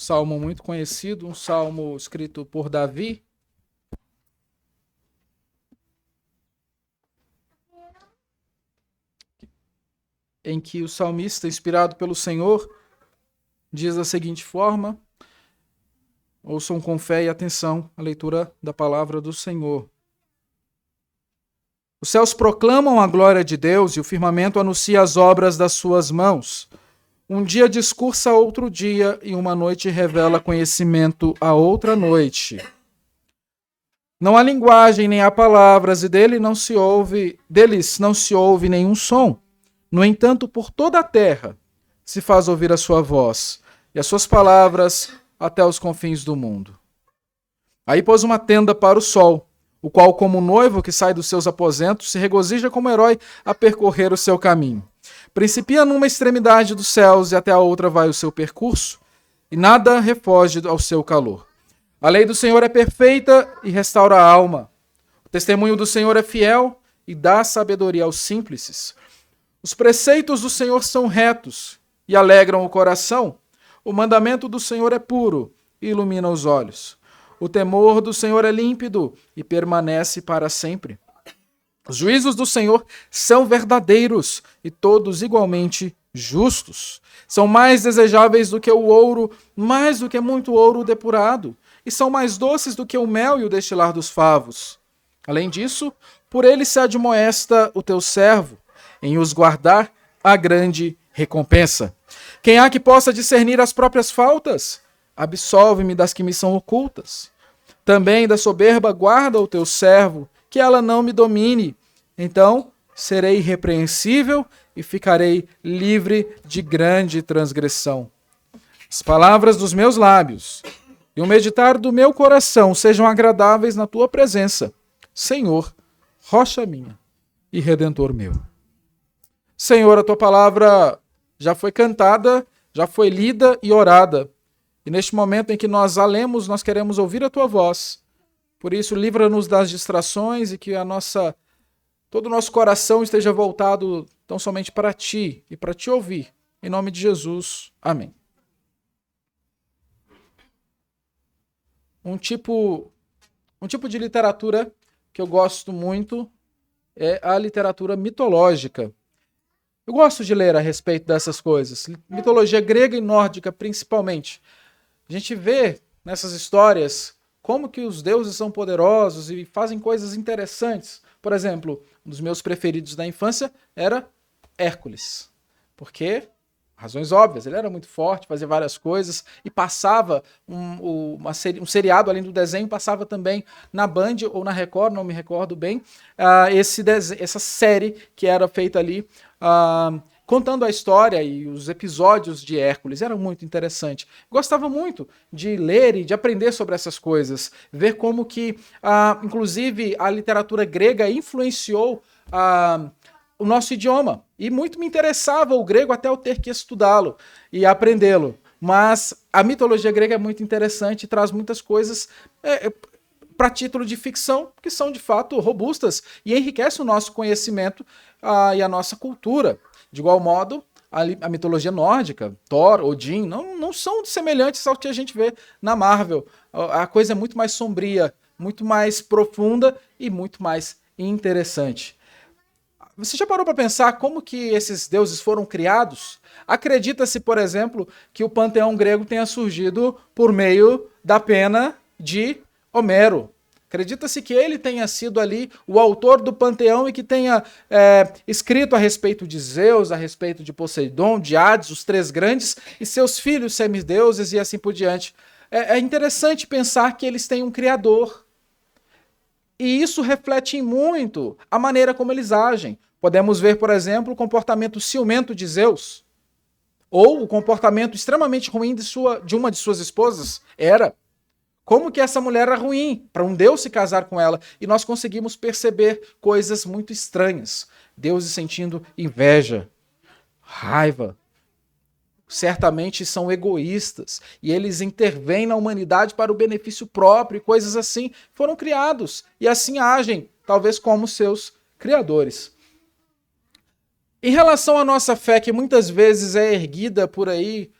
salmo muito conhecido, um salmo escrito por Davi, em que o salmista, inspirado pelo Senhor, diz da seguinte forma: ouçam com fé e atenção a leitura da palavra do Senhor. Os céus proclamam a glória de Deus e o firmamento anuncia as obras das suas mãos. Um dia discursa outro dia e uma noite revela conhecimento a outra noite. Não há linguagem nem há palavras e deles não se ouve nenhum som. No entanto, por toda a terra se faz ouvir a sua voz e as suas palavras até os confins do mundo. Aí pôs uma tenda para o sol, o qual, como noivo que sai dos seus aposentos, se regozija como herói a percorrer o seu caminho. Principia numa extremidade dos céus e até a outra vai o seu percurso, e nada refoge ao seu calor. A lei do Senhor é perfeita e restaura a alma. O testemunho do Senhor é fiel e dá sabedoria aos simples. Os preceitos do Senhor são retos e alegram o coração. O mandamento do Senhor é puro e ilumina os olhos. O temor do Senhor é límpido e permanece para sempre. Os juízos do Senhor são verdadeiros e todos igualmente justos. São mais desejáveis do que o ouro, mais do que muito ouro depurado, e são mais doces do que o mel e o destilar dos favos. Além disso, por ele se admoesta o teu servo, em os guardar a grande recompensa. Quem há que possa discernir as próprias faltas? Absolve-me das que me são ocultas. Também da soberba guarda o teu servo, que ela não me domine. Então serei irrepreensível e ficarei livre de grande transgressão. As palavras dos meus lábios e o meditar do meu coração sejam agradáveis na tua presença, Senhor, rocha minha e redentor meu. Senhor, a tua palavra já foi cantada, já foi lida e orada. E neste momento em que nós a lemos, nós queremos ouvir a tua voz. Por isso, livra-nos das distrações e que todo o nosso coração esteja voltado tão somente para ti e para te ouvir. Em nome de Jesus. Amém. Um tipo de literatura que eu gosto muito é a literatura mitológica. Eu gosto de ler a respeito dessas coisas. Mitologia grega e nórdica, principalmente. A gente vê nessas histórias como que os deuses são poderosos e fazem coisas interessantes. Por exemplo, um dos meus preferidos da infância era Hércules. Porque, razões óbvias, ele era muito forte, fazia várias coisas e passava um seriado além do desenho, passava também na Band ou na Record, não me recordo bem, essa série que era feita ali, contando a história e os episódios de Hércules. Era muito interessante. Gostava muito de ler e de aprender sobre essas coisas, ver como que, inclusive, a literatura grega influenciou o nosso idioma. E muito me interessava o grego até eu ter que estudá-lo e aprendê-lo. Mas a mitologia grega é muito interessante e traz muitas coisas para título de ficção, que são de fato robustas e enriquecem o nosso conhecimento e a nossa cultura. De igual modo, a mitologia nórdica, Thor, Odin, não são semelhantes ao que a gente vê na Marvel. A coisa é muito mais sombria, muito mais profunda e muito mais interessante. Você já parou para pensar como que esses deuses foram criados? Acredita-se, por exemplo, que o panteão grego tenha surgido por meio da pena de Homero. Acredita-se que ele tenha sido ali o autor do panteão e que tenha escrito a respeito de Zeus, a respeito de Poseidon, de Hades, os três grandes, e seus filhos semideuses e assim por diante. É interessante pensar que eles têm um criador. E isso reflete muito a maneira como eles agem. Podemos ver, por exemplo, o comportamento ciumento de Zeus, ou o comportamento extremamente ruim de uma de suas esposas, Hera. Como que essa mulher era ruim para um deus se casar com ela. E nós conseguimos perceber coisas muito estranhas. Deuses sentindo inveja, raiva. Certamente são egoístas. E eles intervêm na humanidade para o benefício próprio e coisas assim. Foram criados. E assim agem, talvez como seus criadores. Em relação à nossa fé, que muitas vezes é erguida por aí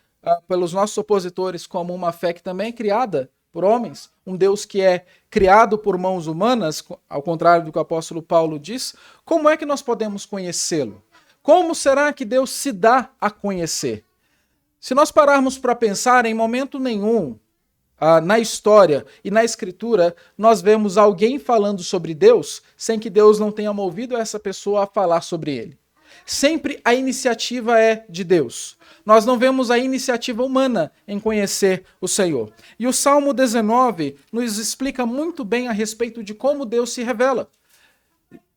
pelos nossos opositores como uma fé que também é criada por homens, um Deus que é criado por mãos humanas, ao contrário do que o apóstolo Paulo diz, como é que nós podemos conhecê-lo? Como será que Deus se dá a conhecer? Se nós pararmos para pensar, em momento nenhum, na história e na escritura, nós vemos alguém falando sobre Deus sem que Deus não tenha movido essa pessoa a falar sobre ele. Sempre a iniciativa é de Deus. Nós não vemos a iniciativa humana em conhecer o Senhor. E o Salmo 19 nos explica muito bem a respeito de como Deus se revela.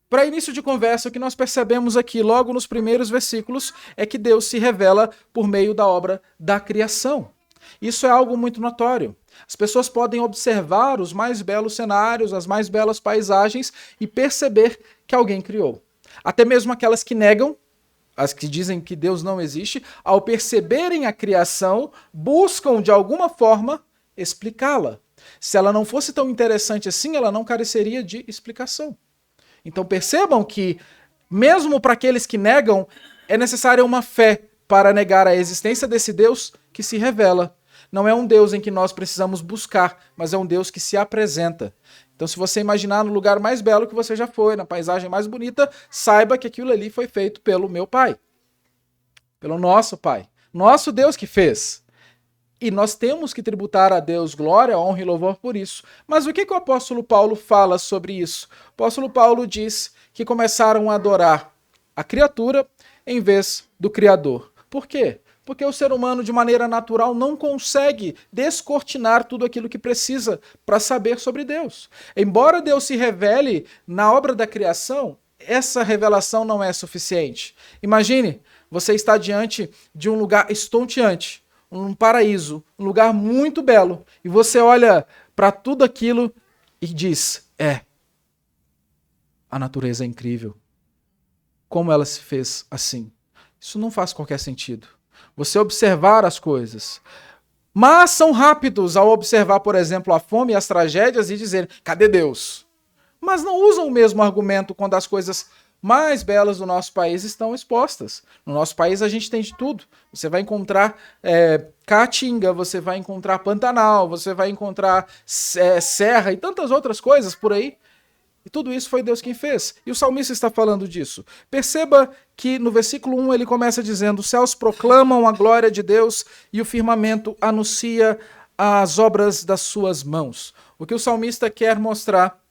Para início de conversa, o que nós percebemos aqui, logo nos primeiros versículos, é que Deus se revela por meio da obra da criação. Isso é algo muito notório. As pessoas podem observar os mais belos cenários, as mais belas paisagens e perceber que alguém criou. Até mesmo aquelas que negam, as que dizem que Deus não existe, ao perceberem a criação, buscam de alguma forma explicá-la. Se ela não fosse tão interessante assim, ela não careceria de explicação. Então percebam que, mesmo para aqueles que negam, é necessária uma fé para negar a existência desse Deus que se revela. Não é um Deus em que nós precisamos buscar, mas é um Deus que se apresenta. Então, se você imaginar no lugar mais belo que você já foi, na paisagem mais bonita, saiba que aquilo ali foi feito pelo meu Pai. Pelo nosso Pai. Nosso Deus que fez. E nós temos que tributar a Deus glória, honra e louvor por isso. Mas o que o apóstolo Paulo fala sobre isso? O apóstolo Paulo diz que começaram a adorar a criatura em vez do Criador. Por quê? Porque o ser humano, de maneira natural, não consegue descortinar tudo aquilo que precisa para saber sobre Deus. Embora Deus se revele na obra da criação, essa revelação não é suficiente. Imagine, você está diante de um lugar estonteante, um paraíso, um lugar muito belo, e você olha para tudo aquilo e diz, a natureza é incrível. Como ela se fez assim? Isso não faz qualquer sentido. Você observar as coisas. Mas são rápidos ao observar, por exemplo, a fome e as tragédias e dizer, cadê Deus? Mas não usam o mesmo argumento quando as coisas mais belas do nosso país estão expostas. No nosso país a gente tem de tudo. Você vai encontrar Caatinga, você vai encontrar Pantanal, você vai encontrar Serra e tantas outras coisas por aí. E tudo isso foi Deus quem fez. E o salmista está falando disso. Perceba que no versículo 1 ele começa dizendo, os céus proclamam a glória de Deus e o firmamento anuncia as obras das suas mãos. O que o salmista quer mostrar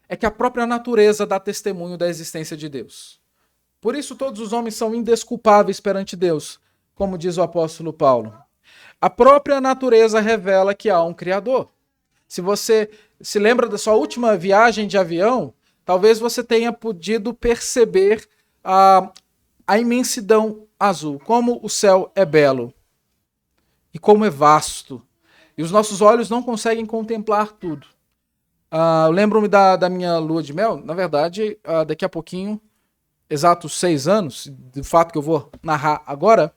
é que a própria natureza dá testemunho da existência de Deus. Por isso todos os homens são indesculpáveis perante Deus, como diz o apóstolo Paulo. A própria natureza revela que há um Criador. Se você se lembra da sua última viagem de avião, talvez você tenha podido perceber a imensidão azul, como o céu é belo e como é vasto. E os nossos olhos não conseguem contemplar tudo. Eu lembro-me da minha lua de mel, na verdade, daqui a pouquinho, exatos 6 anos, do fato que eu vou narrar agora,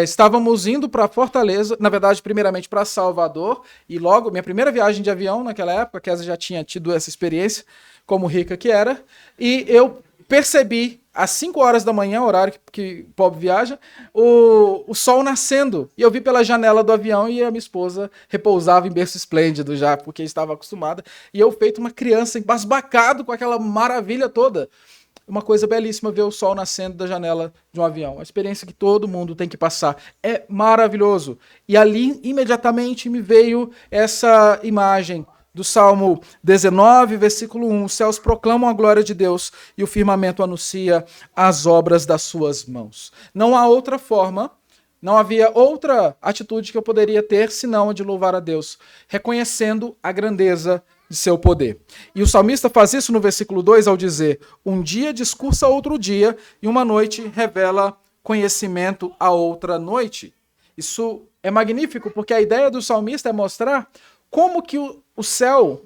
estávamos indo para Fortaleza, na verdade, primeiramente para Salvador, e logo, minha primeira viagem de avião naquela época, a Kézia já tinha tido essa experiência, como rica que era, e eu percebi, às 5 horas da manhã, horário que o pobre viaja, o sol nascendo, e eu vi pela janela do avião, e a minha esposa repousava em berço esplêndido já, porque estava acostumada, e eu feito uma criança, embasbacado com aquela maravilha toda. Uma coisa belíssima ver o sol nascendo da janela de um avião. Uma experiência que todo mundo tem que passar. É maravilhoso. E ali, imediatamente, me veio essa imagem do Salmo 19, versículo 1. Os céus proclamam a glória de Deus e o firmamento anuncia as obras das suas mãos. Não há outra forma, não havia outra atitude que eu poderia ter senão a de louvar a Deus, reconhecendo a grandeza de seu poder. E o salmista faz isso no versículo 2 ao dizer, um dia discursa outro dia e uma noite revela conhecimento a outra noite. Isso é magnífico porque a ideia do salmista é mostrar como que o céu,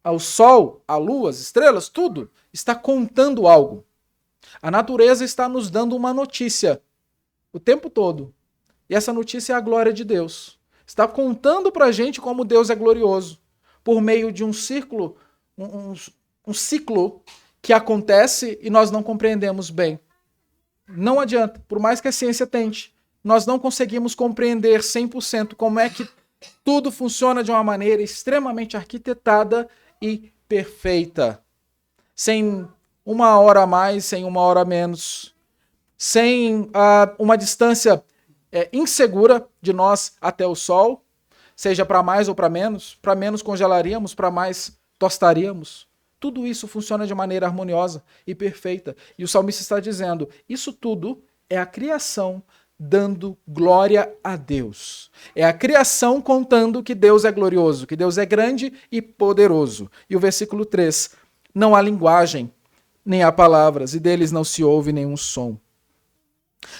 o sol, a lua, as estrelas, tudo está contando algo. A natureza está nos dando uma notícia o tempo todo. E essa notícia é a glória de Deus. Está contando pra gente como Deus é glorioso. Por meio de um círculo, um ciclo que acontece e nós não compreendemos bem. Não adianta, por mais que a ciência tente, nós não conseguimos compreender 100% como é que tudo funciona de uma maneira extremamente arquitetada e perfeita. Sem uma hora a mais, sem uma hora a menos, sem uma distância insegura de nós até o Sol, seja para mais ou para menos congelaríamos, para mais tostaríamos. Tudo isso funciona de maneira harmoniosa e perfeita. E o salmista está dizendo, isso tudo é a criação dando glória a Deus. É a criação contando que Deus é glorioso, que Deus é grande e poderoso. E o versículo 3, não há linguagem, nem há palavras, e deles não se ouve nenhum som.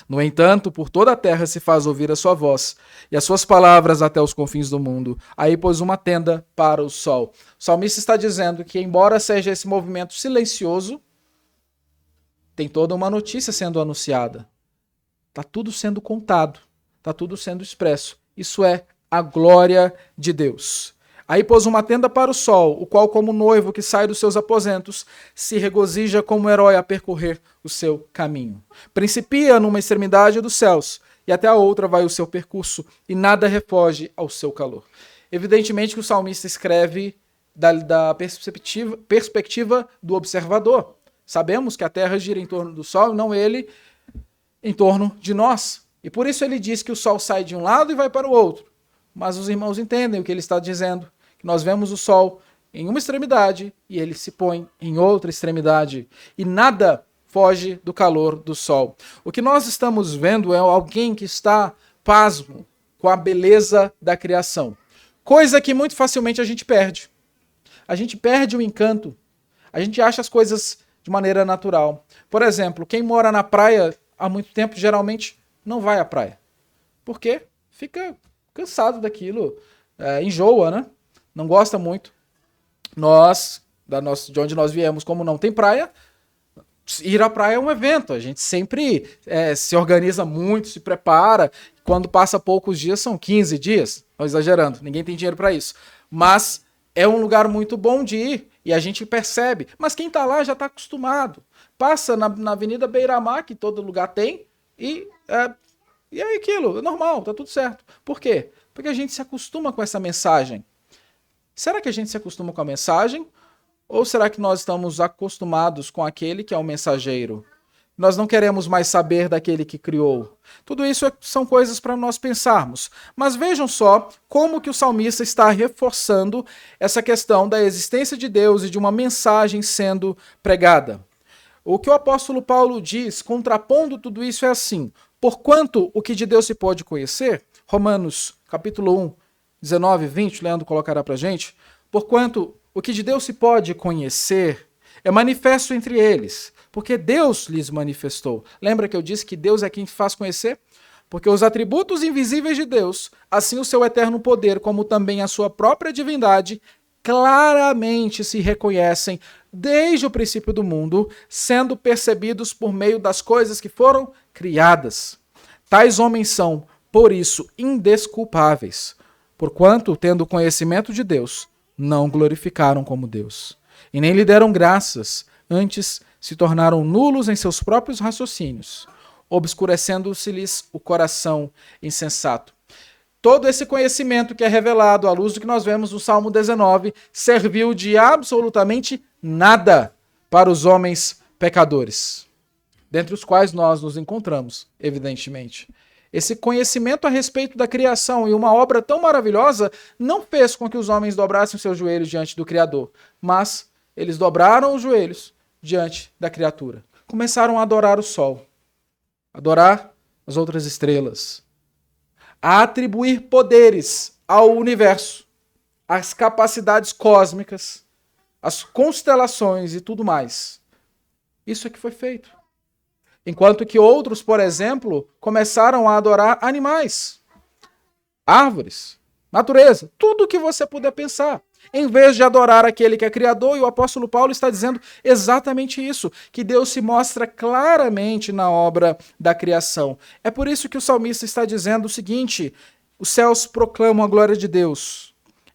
No entanto, por toda a terra se faz ouvir a sua voz, e as suas palavras até os confins do mundo. Aí pôs uma tenda para o sol. O salmista está dizendo que, embora seja esse movimento silencioso, tem toda uma notícia sendo anunciada. Está tudo sendo contado, está tudo sendo expresso. Isso é a glória de Deus. Aí pôs uma tenda para o sol, o qual, como noivo que sai dos seus aposentos, se regozija como herói a percorrer o seu caminho. Principia numa extremidade dos céus, e até a outra vai o seu percurso, e nada refoge ao seu calor. Evidentemente que o salmista escreve da perspectiva do observador. Sabemos que a terra gira em torno do sol, e não ele em torno de nós. E por isso ele diz que o sol sai de um lado e vai para o outro. Mas os irmãos entendem o que ele está dizendo. Que nós vemos o sol em uma extremidade e ele se põe em outra extremidade. E nada foge do calor do sol. O que nós estamos vendo é alguém que está pasmo com a beleza da criação. Coisa que muito facilmente a gente perde. A gente perde o encanto. A gente acha as coisas de maneira natural. Por exemplo, quem mora na praia há muito tempo geralmente não vai à praia. Por quê? Fica cansado daquilo, enjoa, né? Não gosta muito. De onde nós viemos, como não tem praia, ir à praia é um evento. A gente sempre se organiza muito, se prepara. Quando passa poucos dias, são 15 dias. Estou exagerando, ninguém tem dinheiro para isso. Mas é um lugar muito bom de ir e a gente percebe. Mas quem está lá já está acostumado. Passa na Avenida Beira-Mar, que todo lugar tem, e é aquilo, é normal, tá tudo certo. Por quê? Porque a gente se acostuma com essa mensagem. Será que a gente se acostuma com a mensagem? Ou será que nós estamos acostumados com aquele que é o mensageiro? Nós não queremos mais saber daquele que criou. Tudo isso são coisas para nós pensarmos. Mas vejam só como que o salmista está reforçando essa questão da existência de Deus e de uma mensagem sendo pregada. O que o apóstolo Paulo diz, contrapondo tudo isso, é assim: porquanto o que de Deus se pode conhecer, Romanos capítulo 1, 19 e 20, Leandro colocará para a gente, porquanto o que de Deus se pode conhecer é manifesto entre eles, porque Deus lhes manifestou. Lembra que eu disse que Deus é quem faz conhecer? Porque os atributos invisíveis de Deus, assim o seu eterno poder, como também a sua própria divindade, claramente se reconhecem desde o princípio do mundo, sendo percebidos por meio das coisas que foram criadas. Tais homens são, por isso, indesculpáveis, porquanto, tendo conhecimento de Deus, não glorificaram como Deus, e nem lhe deram graças, antes se tornaram nulos em seus próprios raciocínios, obscurecendo-se-lhes o coração insensato. Todo esse conhecimento que é revelado à luz do que nós vemos no Salmo 19 serviu de absolutamente nada para os homens pecadores, dentre os quais nós nos encontramos, evidentemente. Esse conhecimento a respeito da criação e uma obra tão maravilhosa não fez com que os homens dobrassem os seus joelhos diante do Criador, mas eles dobraram os joelhos diante da criatura. Começaram a adorar o sol, adorar as outras estrelas, a atribuir poderes ao universo, às capacidades cósmicas, às constelações e tudo mais. Isso é que foi feito. Enquanto que outros, por exemplo, começaram a adorar animais, árvores, natureza, tudo o que você puder pensar, em vez de adorar aquele que é criador. E o apóstolo Paulo está dizendo exatamente isso, que Deus se mostra claramente na obra da criação. É por isso que o salmista está dizendo o seguinte: os céus proclamam a glória de Deus.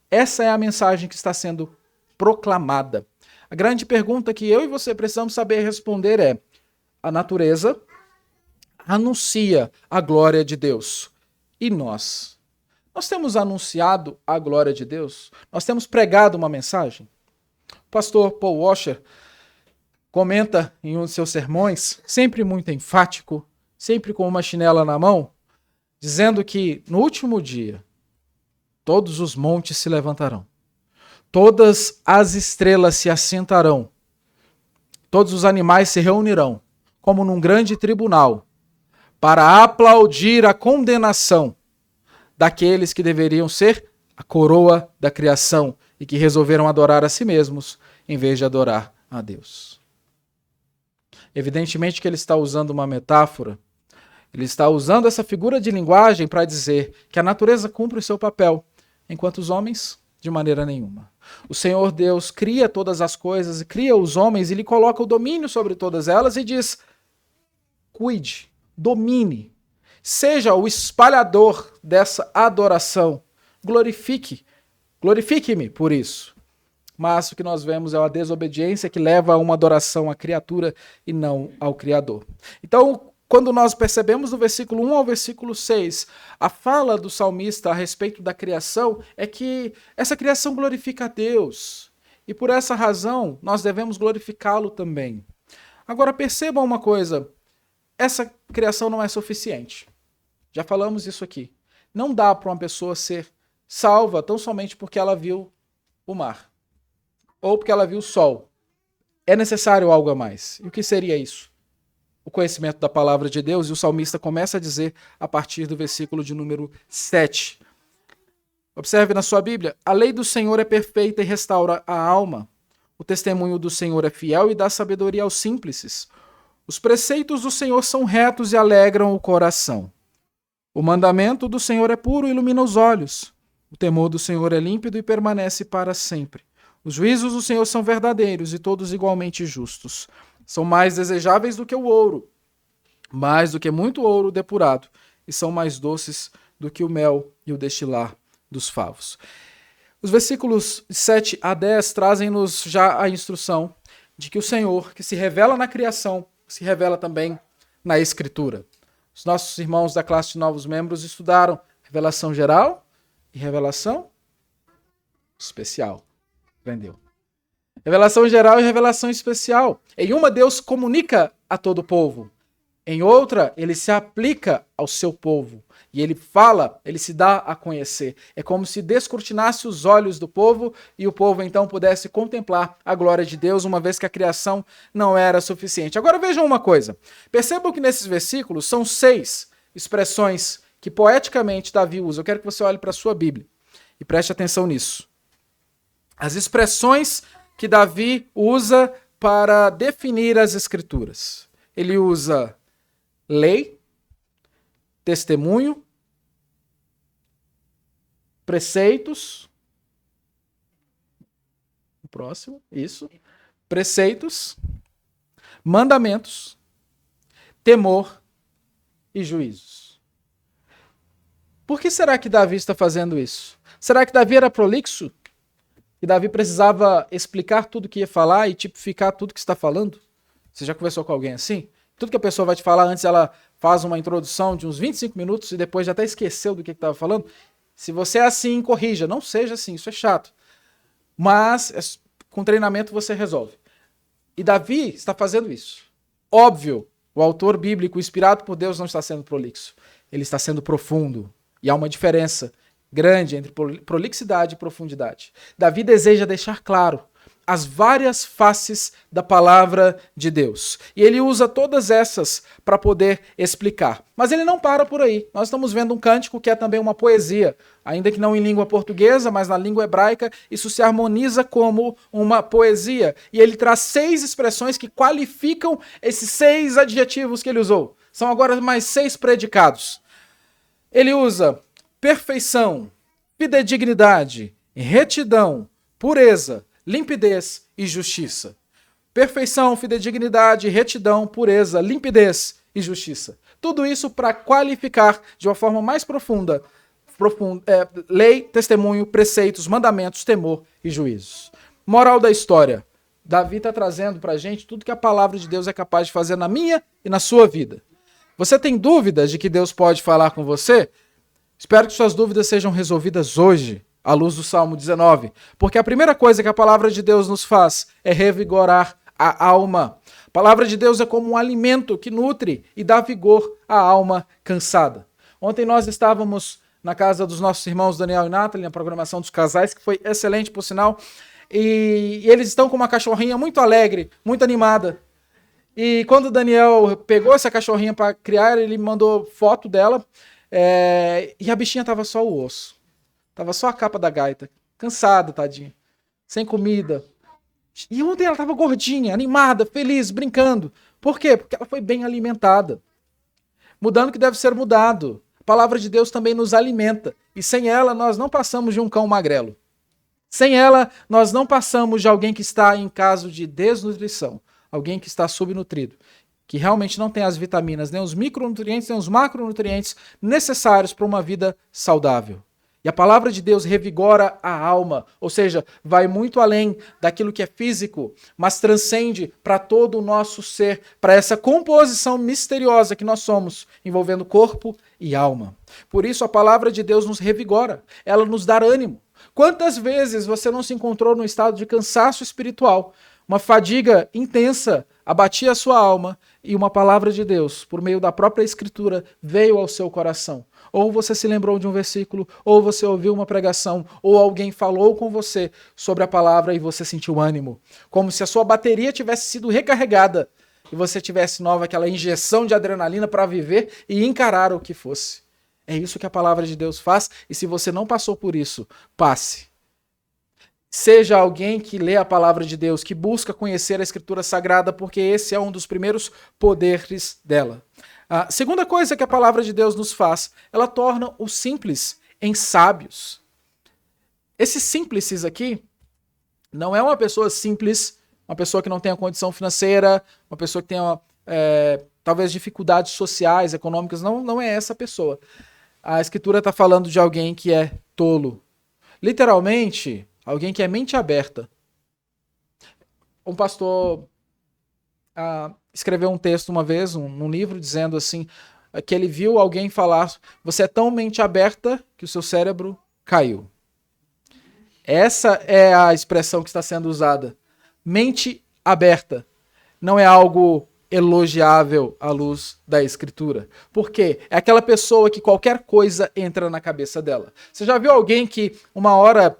Essa é a mensagem que está sendo proclamada. A grande pergunta que eu e você precisamos saber responder é: a natureza, a anuncia a glória de Deus. E nós? Nós temos anunciado a glória de Deus? Nós temos pregado uma mensagem? O pastor Paul Washer comenta em um de seus sermões, sempre muito enfático, sempre com uma chinela na mão, dizendo que no último dia todos os montes se levantarão, todas as estrelas se assentarão, todos os animais se reunirão, como num grande tribunal, para aplaudir a condenação daqueles que deveriam ser a coroa da criação e que resolveram adorar a si mesmos em vez de adorar a Deus. Evidentemente que ele está usando uma metáfora, ele está usando essa figura de linguagem para dizer que a natureza cumpre o seu papel, enquanto os homens, de maneira nenhuma. O Senhor Deus cria todas as coisas, cria os homens e lhe coloca o domínio sobre todas elas e diz: cuide, domine, seja o espalhador dessa adoração, glorifique-me por isso. Mas o que nós vemos é a desobediência que leva a uma adoração à criatura e não ao Criador. Então, quando nós percebemos do versículo 1 ao versículo 6, a fala do salmista a respeito da criação é que essa criação glorifica a Deus. E por essa razão, nós devemos glorificá-lo também. Agora, percebam uma coisa, essa criação não é suficiente. Já falamos isso aqui. Não dá para uma pessoa ser salva tão somente porque ela viu o mar ou porque ela viu o sol. É necessário algo a mais. E o que seria isso? O conhecimento da palavra de Deus, e o salmista começa a dizer a partir do versículo de número 7. Observe na sua Bíblia: a lei do Senhor é perfeita e restaura a alma. O testemunho do Senhor é fiel e dá sabedoria aos simples. Os preceitos do Senhor são retos e alegram o coração. O mandamento do Senhor é puro e ilumina os olhos. O temor do Senhor é límpido e permanece para sempre. Os juízos do Senhor são verdadeiros e todos igualmente justos. São mais desejáveis do que o ouro, mais do que muito ouro depurado, e são mais doces do que o mel e o destilar dos favos. Os versículos 7 a 10 trazem-nos já a instrução de que o Senhor, que se revela na criação, se revela também na Escritura. Os nossos irmãos da classe de novos membros estudaram revelação geral e revelação especial. Aprendeu? Revelação geral e revelação especial. Em uma, Deus comunica a todo o povo. Em outra, ele se aplica ao seu povo. E ele fala, ele se dá a conhecer. É como se descortinasse os olhos do povo e o povo então pudesse contemplar a glória de Deus, uma vez que a criação não era suficiente. Agora vejam uma coisa. Percebam que nesses versículos são 6 expressões que poeticamente Davi usa. Eu quero que você olhe para a sua Bíblia e preste atenção nisso. As expressões que Davi usa para definir as Escrituras. Ele usa lei, testemunho, preceitos. O próximo, isso. Preceitos, mandamentos, temor e juízos. Por que será que Davi está fazendo isso? Será que Davi era prolixo? E Davi precisava explicar tudo que ia falar e tipificar tudo que está falando? Você já conversou com alguém assim? Tudo que a pessoa vai te falar antes, ela faz uma introdução de uns 25 minutos e depois já até esqueceu do que estava falando. Se você é assim, corrija. Não seja assim, isso é chato. Mas com treinamento você resolve. E Davi está fazendo isso. Óbvio, o autor bíblico inspirado por Deus não está sendo prolixo. Ele está sendo profundo. E há uma diferença grande entre prolixidade e profundidade. Davi deseja deixar claro as várias faces da palavra de Deus. E ele usa todas essas para poder explicar. Mas ele não para por aí. Nós estamos vendo um cântico que é também uma poesia, ainda que não em língua portuguesa, mas na língua hebraica, isso se harmoniza como uma poesia. E ele traz 6 expressões que qualificam esses 6 adjetivos que ele usou. São agora mais 6 predicados. Ele usa perfeição, fidedignidade, retidão, pureza, limpidez e justiça. Perfeição, fidedignidade, retidão, pureza, limpidez e justiça. Tudo isso para qualificar de uma forma mais profunda lei, testemunho, preceitos, mandamentos, temor e juízos. Moral da história. Davi está trazendo para a gente tudo que a palavra de Deus é capaz de fazer na minha e na sua vida. Você tem dúvidas de que Deus pode falar com você? Espero que suas dúvidas sejam resolvidas hoje, à luz do Salmo 19, porque a primeira coisa que a palavra de Deus nos faz é revigorar a alma. A palavra de Deus é como um alimento que nutre e dá vigor à alma cansada. Ontem nós estávamos na casa dos nossos irmãos Daniel e Nathalie, na programação dos casais, que foi excelente, por sinal, e eles estão com uma cachorrinha muito alegre, muito animada. E quando o Daniel pegou essa cachorrinha para criar, ele mandou foto dela, e a bichinha tava só o osso. Tava só a capa da gaita. Cansada, tadinha. Sem comida. E ontem ela tava gordinha, animada, feliz, brincando. Por quê? Porque ela foi bem alimentada. Mudando o que deve ser mudado. A palavra de Deus também nos alimenta. E sem ela, nós não passamos de um cão magrelo. Sem ela, nós não passamos de alguém que está em caso de desnutrição. Alguém que está subnutrido. Que realmente não tem as vitaminas, nem os micronutrientes, nem os macronutrientes necessários para uma vida saudável. E a palavra de Deus revigora a alma, ou seja, vai muito além daquilo que é físico, mas transcende para todo o nosso ser, para essa composição misteriosa que nós somos, envolvendo corpo e alma. Por isso a palavra de Deus nos revigora, ela nos dá ânimo. Quantas vezes você não se encontrou num estado de cansaço espiritual, uma fadiga intensa abatia a sua alma e uma palavra de Deus, por meio da própria Escritura, veio ao seu coração. Ou você se lembrou de um versículo, ou você ouviu uma pregação, ou alguém falou com você sobre a palavra e você sentiu ânimo. Como se a sua bateria tivesse sido recarregada e você tivesse nova aquela injeção de adrenalina para viver e encarar o que fosse. É isso que a palavra de Deus faz, e se você não passou por isso, passe. Seja alguém que lê a palavra de Deus, que busca conhecer a Escritura Sagrada, porque esse é um dos primeiros poderes dela. A segunda coisa que a palavra de Deus nos faz, ela torna os simples em sábios. Esse simples aqui não é uma pessoa simples, uma pessoa que não tenha condição financeira, uma pessoa que tenha talvez dificuldades sociais, econômicas, não é essa pessoa. A Escritura está falando de alguém que é tolo. Literalmente, alguém que é mente aberta. Um pastor escreveu um texto uma vez, num livro, dizendo assim, que ele viu alguém falar, você é tão mente aberta que o seu cérebro caiu. Essa é a expressão que está sendo usada. Mente aberta. Não é algo elogiável à luz da Escritura. Por quê? É aquela pessoa que qualquer coisa entra na cabeça dela. Você já viu alguém que uma hora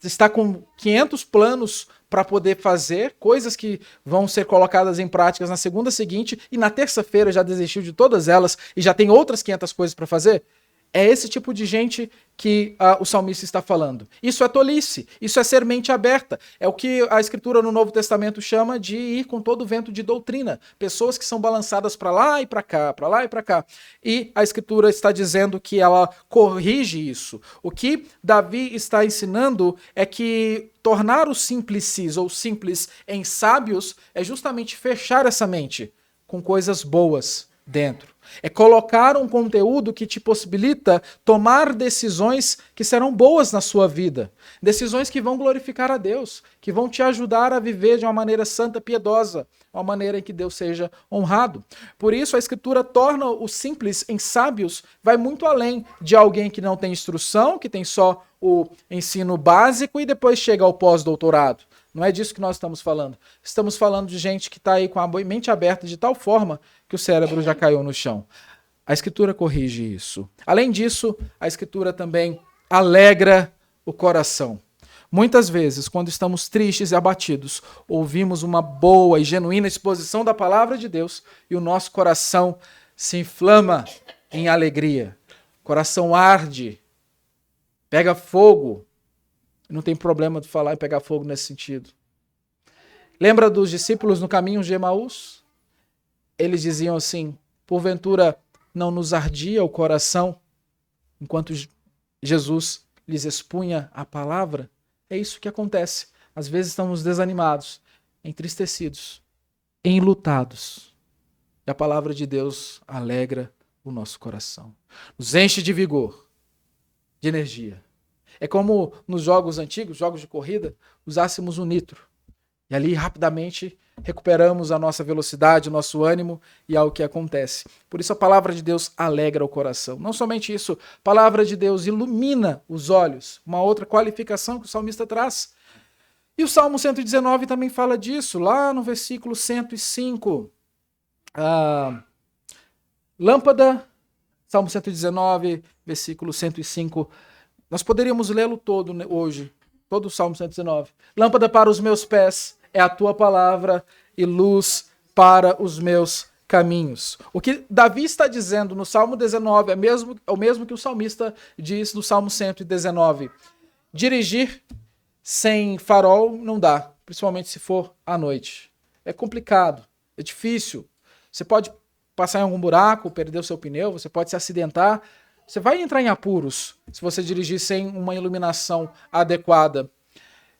está com 500 planos para poder fazer coisas que vão ser colocadas em práticas na segunda seguinte e na terça-feira já desistiu de todas elas e já tem outras 500 coisas para fazer? É esse tipo de gente que o salmista está falando. Isso é tolice, isso é ser mente aberta. É o que a Escritura no Novo Testamento chama de ir com todo o vento de doutrina. Pessoas que são balançadas para lá e para cá, para lá e para cá. E a Escritura está dizendo que ela corrige isso. O que Davi está ensinando é que tornar os simplices ou simples em sábios é justamente fechar essa mente com coisas boas dentro. É colocar um conteúdo que te possibilita tomar decisões que serão boas na sua vida. Decisões que vão glorificar a Deus, que vão te ajudar a viver de uma maneira santa, piedosa, uma maneira em que Deus seja honrado. Por isso a Escritura torna os simples em sábios, vai muito além de alguém que não tem instrução, que tem só o ensino básico e depois chega ao pós-doutorado. Não é disso que nós estamos falando. Estamos falando de gente que está aí com a mente aberta de tal forma que o cérebro já caiu no chão. A Escritura corrige isso. Além disso, a Escritura também alegra o coração. Muitas vezes, quando estamos tristes e abatidos, ouvimos uma boa e genuína exposição da palavra de Deus e o nosso coração se inflama em alegria. O coração arde, pega fogo. Não tem problema de falar e pegar fogo nesse sentido. Lembra dos discípulos no caminho de Emaús? Eles diziam assim, porventura não nos ardia o coração enquanto Jesus lhes expunha a palavra? É isso que acontece. Às vezes estamos desanimados, entristecidos, enlutados. E a palavra de Deus alegra o nosso coração. Nos enche de vigor, de energia. É como nos jogos antigos, jogos de corrida, usássemos o nitro. E ali, rapidamente, recuperamos a nossa velocidade, o nosso ânimo e é o que acontece. Por isso a palavra de Deus alegra o coração. Não somente isso, a palavra de Deus ilumina os olhos, uma outra qualificação que o salmista traz. E o Salmo 119 também fala disso, lá no versículo 105. Lâmpada, Salmo 119, versículo 105. Nós poderíamos lê-lo todo hoje, todo o Salmo 119. Lâmpada para os meus pés é a tua palavra e luz para os meus caminhos. O que Davi está dizendo no Salmo 19 é o mesmo que o salmista diz no Salmo 119. Dirigir sem farol não dá, principalmente se for à noite. É complicado, é difícil. Você pode passar em algum buraco, perder o seu pneu, você pode se acidentar. Você vai entrar em apuros se você dirigir sem uma iluminação adequada.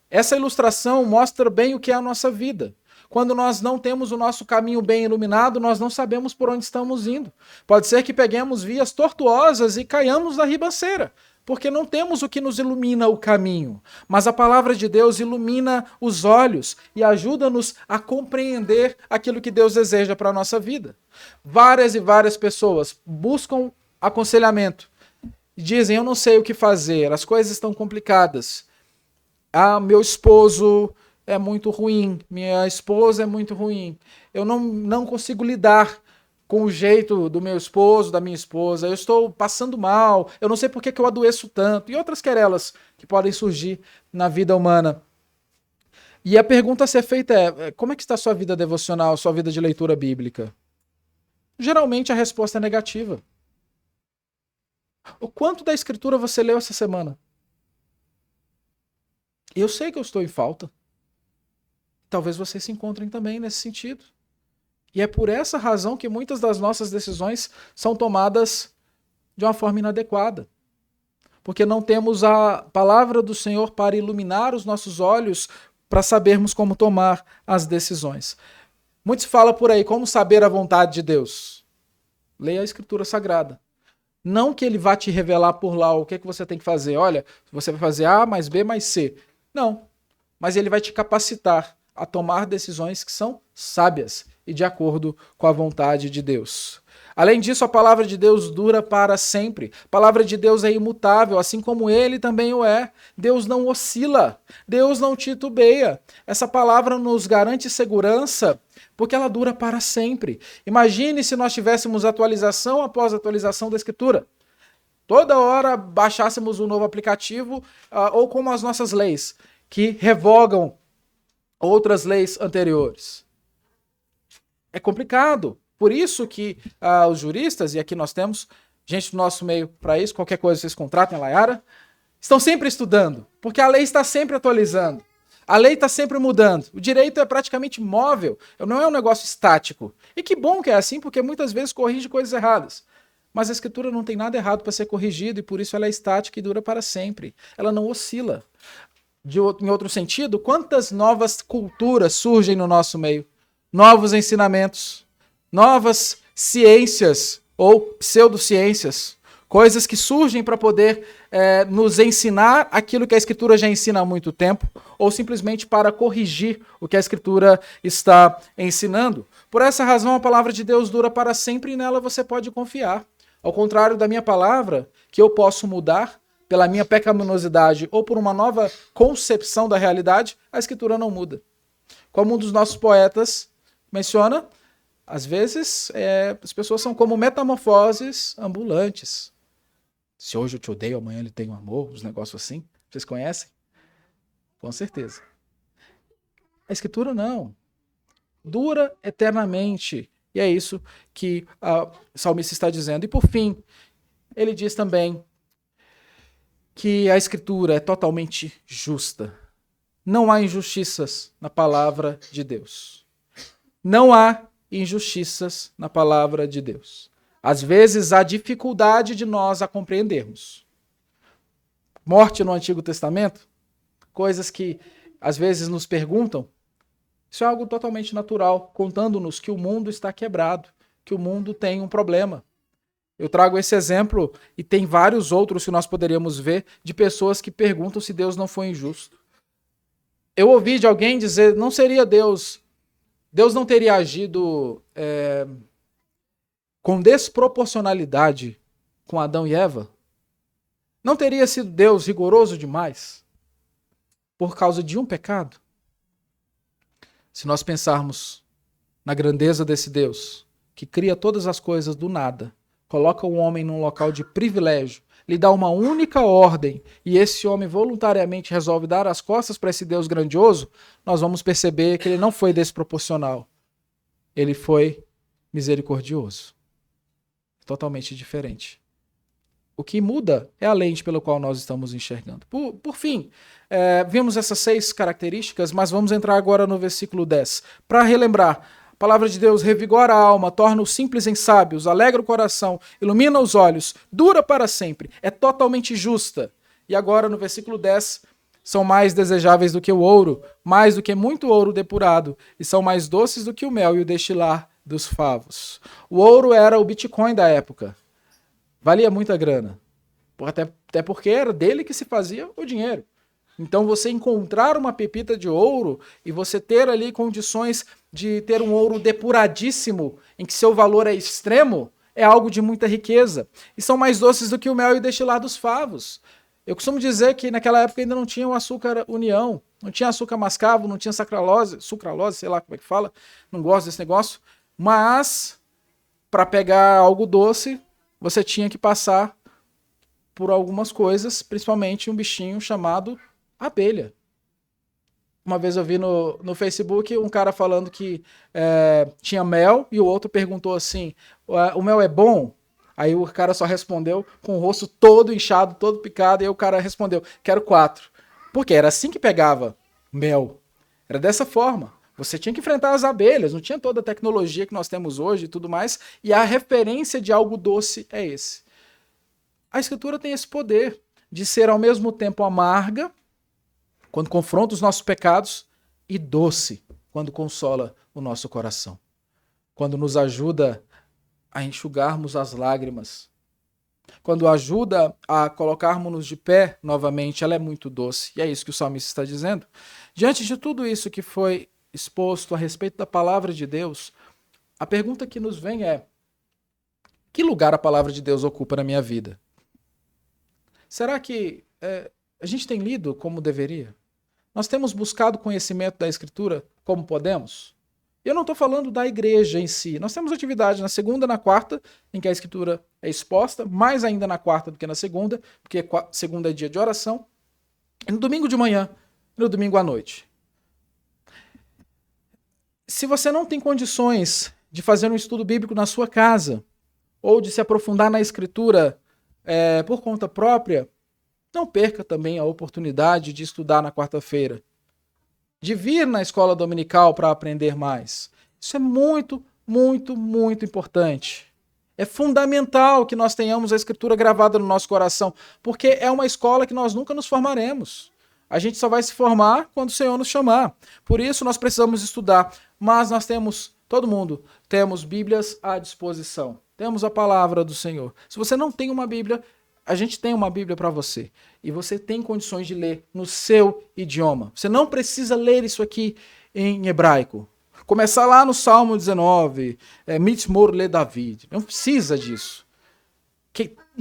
Essa ilustração mostra bem o que é a nossa vida. Quando nós não temos o nosso caminho bem iluminado, nós não sabemos por onde estamos indo. Pode ser que peguemos vias tortuosas e caiamos na ribanceira, porque não temos o que nos ilumina o caminho. Mas a palavra de Deus ilumina os olhos e ajuda-nos a compreender aquilo que Deus deseja para a nossa vida. Várias e várias pessoas buscam aconselhamento e dizem: eu não sei o que fazer, as coisas estão complicadas. Meu esposo é muito ruim, minha esposa é muito ruim, eu não consigo lidar com o jeito do meu esposo, da minha esposa, eu estou passando mal, eu não sei por que eu adoeço tanto, e outras querelas que podem surgir na vida humana. E a pergunta a ser feita é: como é que está a sua vida devocional, sua vida de leitura bíblica? Geralmente a resposta é negativa. O quanto da escritura você leu essa semana? Eu sei que eu estou em falta. Talvez vocês se encontrem também nesse sentido. E é por essa razão que muitas das nossas decisões são tomadas de uma forma inadequada. Porque não temos a palavra do Senhor para iluminar os nossos olhos para sabermos como tomar as decisões. Muitos falam por aí como saber a vontade de Deus. Leia a Escritura Sagrada. Não que ele vá te revelar por lá o que você tem que fazer. Olha, você vai fazer A mais B mais C. Não. Mas ele vai te capacitar a tomar decisões que são sábias e de acordo com a vontade de Deus. Além disso, a palavra de Deus dura para sempre. A palavra de Deus é imutável, assim como ele também o é. Deus não oscila, Deus não titubeia. Essa palavra nos garante segurança porque ela dura para sempre. Imagine se nós tivéssemos atualização após atualização da Escritura. Toda hora baixássemos um novo aplicativo, ou como as nossas leis, que revogam outras leis anteriores. É complicado. Por isso que os juristas, e aqui nós temos gente do nosso meio para isso, qualquer coisa vocês contratem a Layara, estão sempre estudando, porque a lei está sempre atualizando. A lei está sempre mudando. O direito é praticamente móvel, não é um negócio estático. E que bom que é assim, porque muitas vezes corrige coisas erradas. Mas a Escritura não tem nada errado para ser corrigido e por isso ela é estática e dura para sempre. Ela não oscila. Em outro sentido, quantas novas culturas surgem no nosso meio? Novos ensinamentos, novas ciências ou pseudociências, coisas que surgem para poder nos ensinar aquilo que a Escritura já ensina há muito tempo, ou simplesmente para corrigir o que a Escritura está ensinando. Por essa razão, a palavra de Deus dura para sempre e nela você pode confiar. Ao contrário da minha palavra, que eu posso mudar pela minha pecaminosidade ou por uma nova concepção da realidade, a Escritura não muda. Como um dos nossos poetas menciona, às vezes as pessoas são como metamorfoses ambulantes. Se hoje eu te odeio, amanhã ele tem um amor, os negócios assim. Vocês conhecem? Com certeza. A Escritura não. Dura eternamente. E é isso que o salmista está dizendo. E por fim, ele diz também que a Escritura é totalmente justa. Não há injustiças na palavra de Deus. Não há injustiças na palavra de Deus. Às vezes há dificuldade de nós a compreendermos. Morte no Antigo Testamento, coisas que às vezes nos perguntam, isso é algo totalmente natural, contando-nos que o mundo está quebrado, que o mundo tem um problema. Eu trago esse exemplo e tem vários outros que nós poderíamos ver de pessoas que perguntam se Deus não foi injusto. Eu ouvi de alguém dizer, não seria Deus Deus não teria agido com desproporcionalidade com Adão e Eva? Não teria sido Deus rigoroso demais por causa de um pecado? Se nós pensarmos na grandeza desse Deus, que cria todas as coisas do nada, coloca o homem num local de privilégio, lhe dá uma única ordem e esse homem voluntariamente resolve dar as costas para esse Deus grandioso, nós vamos perceber que ele não foi desproporcional. Ele foi misericordioso. Totalmente diferente. O que muda é a lente pela qual nós estamos enxergando. Por fim, vimos essas 6 características, mas vamos entrar agora no versículo 10. Para relembrar, a palavra de Deus revigora a alma, torna os simples em sábios, alegra o coração, ilumina os olhos, dura para sempre, é totalmente justa. E agora, no versículo 10, são mais desejáveis do que o ouro, mais do que muito ouro depurado, e são mais doces do que o mel e o destilar dos favos. O ouro era o Bitcoin da época. Valia muita grana. Até porque era dele que se fazia o dinheiro. Então você encontrar uma pepita de ouro e você ter ali condições de ter um ouro depuradíssimo, em que seu valor é extremo, é algo de muita riqueza. E são mais doces do que o mel e o destilar dos favos. Eu costumo dizer que naquela época ainda não tinha o açúcar união, não tinha açúcar mascavo, não tinha sucralose, sei lá como é que fala, não gosto desse negócio. Mas, para pegar algo doce, você tinha que passar por algumas coisas, principalmente um bichinho chamado abelha. Uma vez eu vi no Facebook um cara falando que tinha mel e o outro perguntou assim, o mel é bom? Aí o cara só respondeu com o rosto todo inchado, todo picado, e aí o cara respondeu, quero 4. Porque era assim que pegava mel. Era dessa forma. Você tinha que enfrentar as abelhas, não tinha toda a tecnologia que nós temos hoje e tudo mais, e a referência de algo doce é esse. A Escritura tem esse poder de ser ao mesmo tempo amarga, quando confronta os nossos pecados, e doce, quando consola o nosso coração. Quando nos ajuda a enxugarmos as lágrimas. Quando ajuda a colocarmos-nos de pé novamente, ela é muito doce. E é isso que o salmista está dizendo. Diante de tudo isso que foi exposto a respeito da palavra de Deus, a pergunta que nos vem é: que lugar a palavra de Deus ocupa na minha vida? Será que a gente tem lido como deveria? Nós temos buscado conhecimento da Escritura como podemos? Eu não estou falando da igreja em si. Nós temos atividade na segunda e na quarta, em que a Escritura é exposta, mais ainda na quarta do que na segunda, porque segunda é dia de oração, e no domingo de manhã e no domingo à noite. Se você não tem condições de fazer um estudo bíblico na sua casa, ou de se aprofundar na Escritura por conta própria, não perca também a oportunidade de estudar na quarta-feira, de vir na escola dominical para aprender mais. Isso é muito, muito, muito importante. É fundamental que nós tenhamos a Escritura gravada no nosso coração, porque é uma escola que nós nunca nos formaremos. A gente só vai se formar quando o Senhor nos chamar. Por isso nós precisamos estudar. Mas nós temos, todo mundo, temos Bíblias à disposição. Temos a palavra do Senhor. Se você não tem uma Bíblia, a gente tem uma Bíblia para você. E você tem condições de ler no seu idioma. Você não precisa ler isso aqui em hebraico. Começar lá no Salmo 19, Mitzmor le David. Não precisa disso.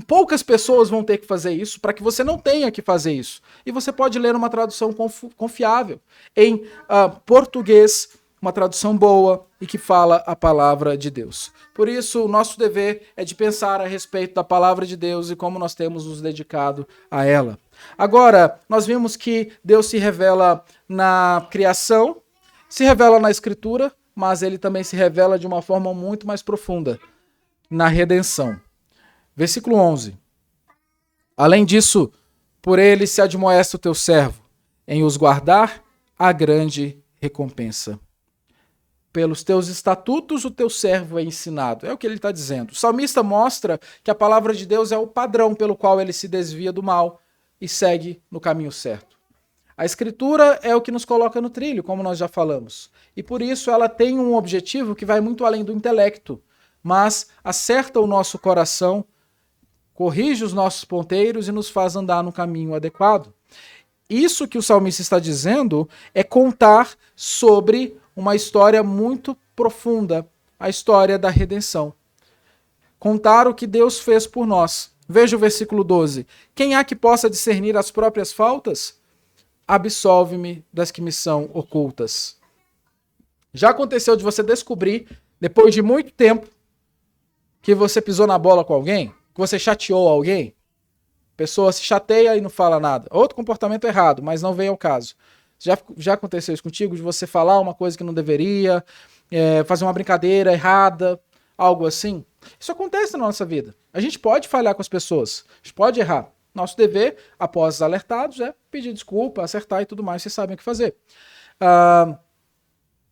Poucas pessoas vão ter que fazer isso para que você não tenha que fazer isso. E você pode ler uma tradução confiável. Em português, uma tradução boa e que fala a palavra de Deus. Por isso, o nosso dever é de pensar a respeito da palavra de Deus e como nós temos nos dedicado a ela. Agora, nós vimos que Deus se revela na criação, se revela na Escritura, mas ele também se revela de uma forma muito mais profunda, na redenção. Versículo 11. Além disso, por ele se admoesta o teu servo, em os guardar a grande recompensa. Pelos teus estatutos o teu servo é ensinado. É o que ele está dizendo. O salmista mostra que a palavra de Deus é o padrão pelo qual ele se desvia do mal e segue no caminho certo. A Escritura é o que nos coloca no trilho, como nós já falamos. E por isso ela tem um objetivo que vai muito além do intelecto, mas acerta o nosso coração, corrige os nossos ponteiros e nos faz andar no caminho adequado. Isso que o salmista está dizendo é contar sobre uma história muito profunda, a história da redenção. Contar o que Deus fez por nós. Veja o versículo 12. Quem há que possa discernir as próprias faltas? Absolve-me das que me são ocultas. Já aconteceu de você descobrir, depois de muito tempo, que você pisou na bola com alguém? Que você chateou alguém? A pessoa se chateia e não fala nada. Outro comportamento errado, mas não vem ao caso. Já aconteceu isso contigo? De você falar uma coisa que não deveria, fazer uma brincadeira errada, algo assim? Isso acontece na nossa vida. A gente pode falhar com as pessoas, a gente pode errar. Nosso dever, após os alertados, é pedir desculpa, acertar e tudo mais, vocês sabem o que fazer.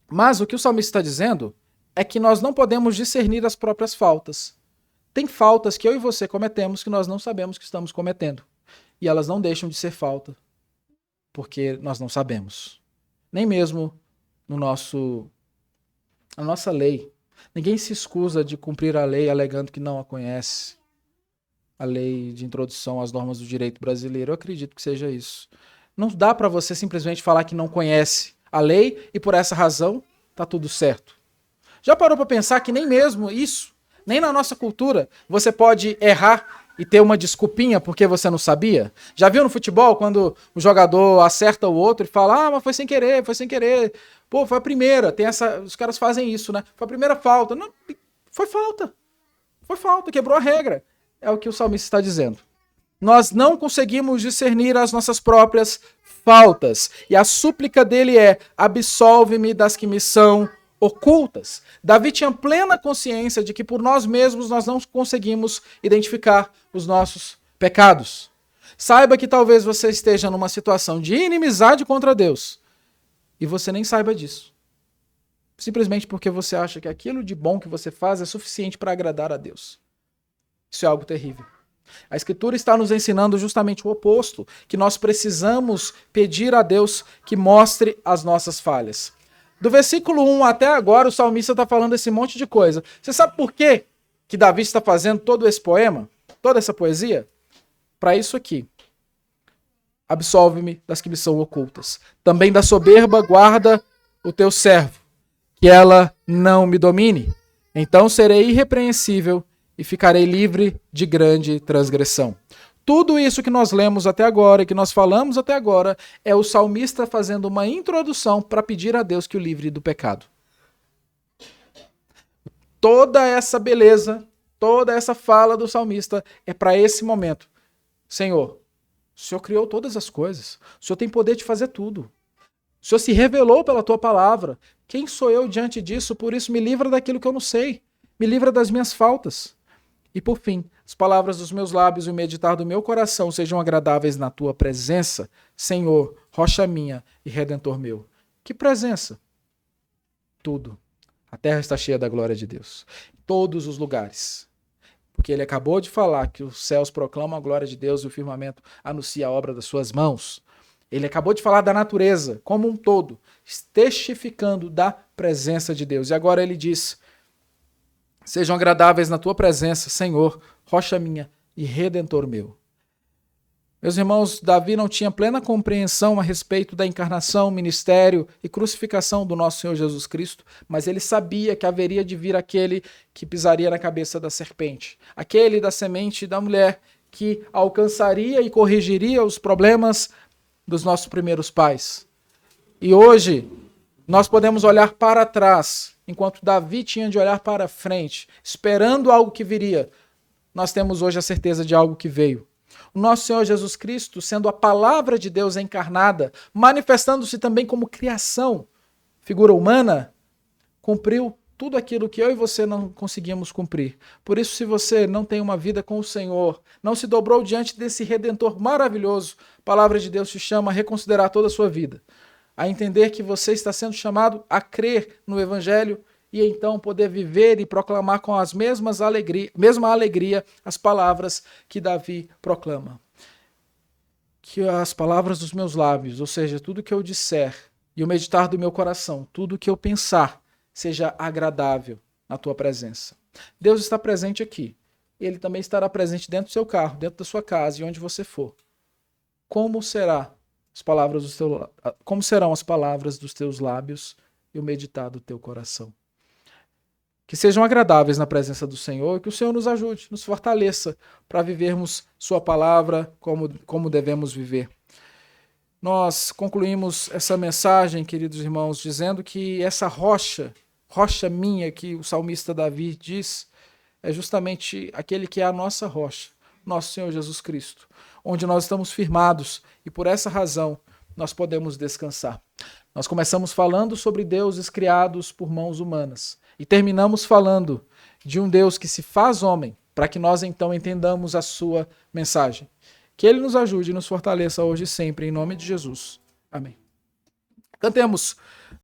Mas o que o salmista está dizendo é que nós não podemos discernir as próprias faltas. Tem faltas que eu e você cometemos que nós não sabemos que estamos cometendo. E elas não deixam de ser falta, porque nós não sabemos. Nem mesmo na nossa lei. Ninguém se escusa de cumprir a lei alegando que não a conhece. A lei de introdução às normas do direito brasileiro, eu acredito que seja isso. Não dá para você simplesmente falar que não conhece a lei e por essa razão tá tudo certo. Já parou para pensar que nem mesmo isso, nem na nossa cultura, você pode errar e ter uma desculpinha porque você não sabia? Já viu no futebol quando o jogador acerta o outro e fala, mas foi sem querer, foi sem querer. Pô, foi a primeira. Os caras fazem isso, né? Foi a primeira falta. Não, foi falta. Foi falta, quebrou a regra. É o que o salmista está dizendo. Nós não conseguimos discernir as nossas próprias faltas. E a súplica dele é, absolve-me das que me são ocultas. Davi tinha plena consciência de que por nós mesmos nós não conseguimos identificar os nossos pecados. Saiba que talvez você esteja numa situação de inimizade contra Deus e você nem saiba disso. Simplesmente porque você acha que aquilo de bom que você faz é suficiente para agradar a Deus. Isso é algo terrível. A Escritura está nos ensinando justamente o oposto, que nós precisamos pedir a Deus que mostre as nossas falhas. Do versículo 1 até agora, o salmista está falando esse monte de coisa. Você sabe por quê que Davi está fazendo todo esse poema? Toda essa poesia? Para isso aqui. Absolve-me das que me são ocultas. Também da soberba guarda o teu servo, que ela não me domine. Então serei irrepreensível e ficarei livre de grande transgressão. Tudo isso que nós lemos até agora e que nós falamos até agora é o salmista fazendo uma introdução para pedir a Deus que o livre do pecado. Toda essa beleza, toda essa fala do salmista é para esse momento. Senhor, o Senhor criou todas as coisas. O Senhor tem poder de fazer tudo. O Senhor se revelou pela tua palavra. Quem sou eu diante disso? Por isso me livra daquilo que eu não sei. Me livra das minhas faltas. E por fim, as palavras dos meus lábios e o meditar do meu coração sejam agradáveis na tua presença, Senhor, rocha minha e redentor meu. Que presença? Tudo. A terra está cheia da glória de Deus. Em todos os lugares. Porque ele acabou de falar que os céus proclamam a glória de Deus e o firmamento anuncia a obra das suas mãos. Ele acabou de falar da natureza como um todo, testificando da presença de Deus. E agora ele diz: sejam agradáveis na tua presença, Senhor, rocha minha e redentor meu. Meus irmãos, Davi não tinha plena compreensão a respeito da encarnação, ministério e crucificação do nosso Senhor Jesus Cristo, mas ele sabia que haveria de vir aquele que pisaria na cabeça da serpente, aquele da semente da mulher que alcançaria e corrigiria os problemas dos nossos primeiros pais. E hoje nós podemos olhar para trás, enquanto Davi tinha de olhar para frente, esperando algo que viria. Nós temos hoje a certeza de algo que veio. O nosso Senhor Jesus Cristo, sendo a palavra de Deus encarnada, manifestando-se também como criação, figura humana, cumpriu tudo aquilo que eu e você não conseguimos cumprir. Por isso, se você não tem uma vida com o Senhor, não se dobrou diante desse Redentor maravilhoso, a palavra de Deus te chama a reconsiderar toda a sua vida, a entender que você está sendo chamado a crer no Evangelho e então poder viver e proclamar com as mesma alegria as palavras que Davi proclama. Que as palavras dos meus lábios, ou seja, tudo que eu disser e o meditar do meu coração, tudo que eu pensar, seja agradável na tua presença. Deus está presente aqui. Ele também estará presente dentro do seu carro, dentro da sua casa e onde você for. Como serão as palavras dos teus lábios e o meditar do teu coração. Que sejam agradáveis na presença do Senhor e que o Senhor nos ajude, nos fortaleça para vivermos sua palavra como devemos viver. Nós concluímos essa mensagem, queridos irmãos, dizendo que essa rocha minha que o salmista Davi diz, é justamente aquele que é a nossa rocha, nosso Senhor Jesus Cristo, onde nós estamos firmados e por essa razão nós podemos descansar. Nós começamos falando sobre deuses criados por mãos humanas e terminamos falando de um Deus que se faz homem, para que nós então entendamos a sua mensagem. Que Ele nos ajude e nos fortaleça hoje e sempre, em nome de Jesus. Amém. Cantemos